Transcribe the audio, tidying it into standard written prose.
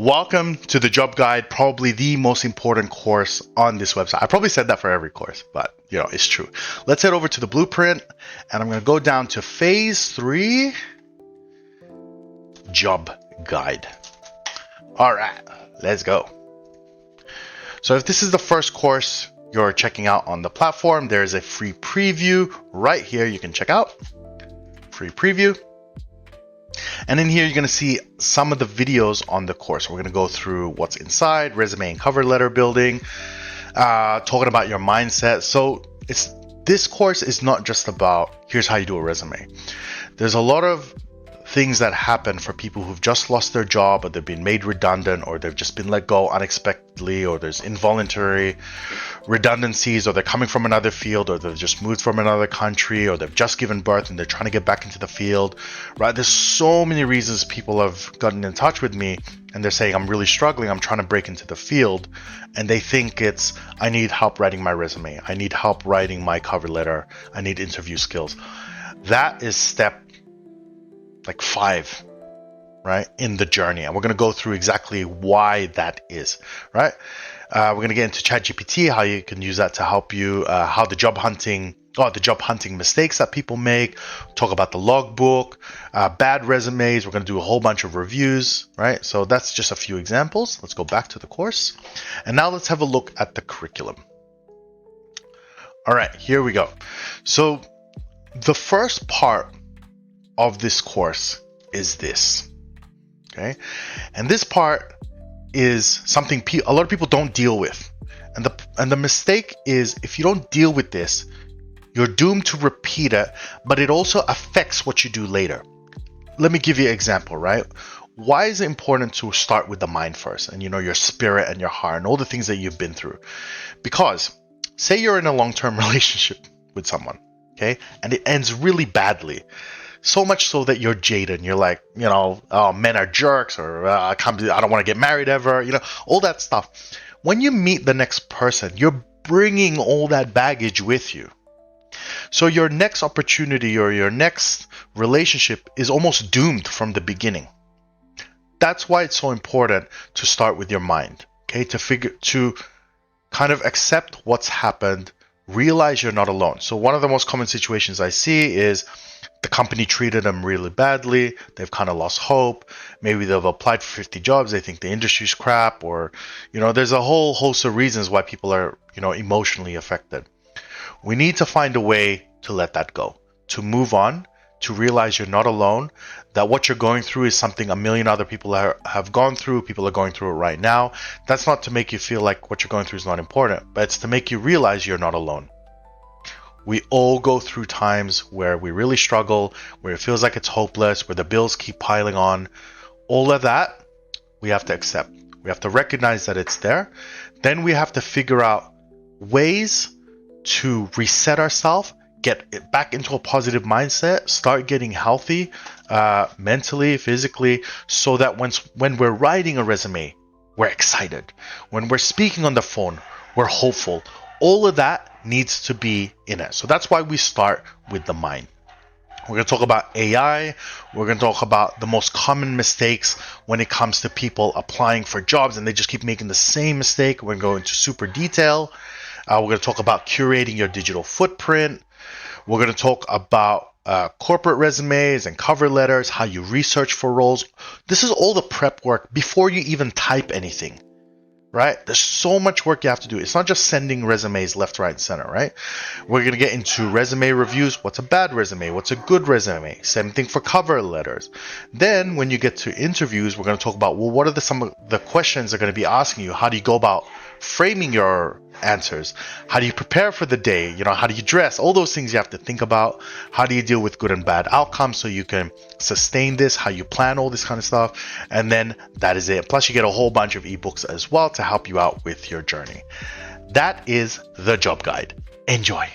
Welcome to the job guide, probably the most important course on this website. I probably said that for every course, but it's true. Let's head over to the blueprint and I'm going to go down to phase 3, job guide. All right, let's go. So if this is the first course you're checking out on the platform, there's a free preview right here you can check out. Free preview. And in here, you're going to see some of the videos on the course. We're going to go through what's inside, resume and cover letter building, talking about your mindset. So this course is not just about here's how you do a resume. There's a lot of things that happen for people who've just lost their job, or they've been made redundant, or they've just been let go unexpectedly, or there's involuntary redundancies, or they're coming from another field, or they've just moved from another country, or they've just given birth and they're trying to get back into the field, right? There's so many reasons people have gotten in touch with me and they're saying, I'm really struggling, I'm trying to break into the field, and they think it's, I need help writing my resume, I need help writing my cover letter, I need interview skills. That is step 5, right, in the journey, and we're going to go through exactly why that is, right? We're going to get into ChatGPT, how you can use that to help you, how the job hunting mistakes that people make, talk about the logbook, bad resumes. We're going to do a whole bunch of reviews, right? So that's just a few examples. Let's go back to the course, and now let's have a look at the curriculum. All right, here we go. So the first part of this course is this, okay? And this part is something a lot of people don't deal with. And the mistake is, if you don't deal with this, you're doomed to repeat it, but it also affects what you do later. Let me give you an example, right? Why is it important to start with the mind first, and your spirit and your heart and all the things that you've been through? Because say you're in a long-term relationship with someone, okay? And it ends really badly. So much so that you're jaded and you're like, oh, men are jerks, or I don't want to get married ever, all that stuff. When you meet the next person, you're bringing all that baggage with you. So your next opportunity or your next relationship is almost doomed from the beginning. That's why it's so important to start with your mind, okay? To kind of accept what's happened, realize you're not alone. So one of the most common situations I see is the company treated them really badly. They've kind of lost hope. Maybe they've applied for 50 jobs. They think the industry's crap, or, there's a whole host of reasons why people are, emotionally affected. We need to find a way to let that go, to move on, to realize you're not alone, that what you're going through is something a million other people have gone through. People are going through it right now. That's not to make you feel like what you're going through is not important, but it's to make you realize you're not alone. We all go through times where we really struggle, where it feels like it's hopeless, where the bills keep piling on. All of that, we have to accept. We have to recognize that it's there. Then we have to figure out ways to reset ourselves, get it back into a positive mindset, start getting healthy, mentally, physically, so that when we're writing a resume, we're excited. When we're speaking on the phone, we're hopeful. All of that needs to be in it. So that's why we start with the mind. We're going to talk about AI. We're going to talk about the most common mistakes when it comes to people applying for jobs, and they just keep making the same mistake. We're going to go into super detail. We're going to talk about curating your digital footprint. We're going to talk about corporate resumes and cover letters, how you research for roles. This is all the prep work before you even type anything. Right? There's so much work you have to do. It's not just sending resumes left, right, and center, right? We're going to get into resume reviews. What's a bad resume? What's a good resume? Same thing for cover letters. Then when you get to interviews, we're going to talk about, well, what are some of the questions they're going to be asking you? How do you go about framing your answers? How do you prepare for the day? How do you dress? All those things you have to think about. How do you deal with good and bad outcomes so you can sustain this? How you plan all this kind of stuff. And then that is it. Plus you get a whole bunch of ebooks as well to help you out with your journey. That is the job guide. Enjoy.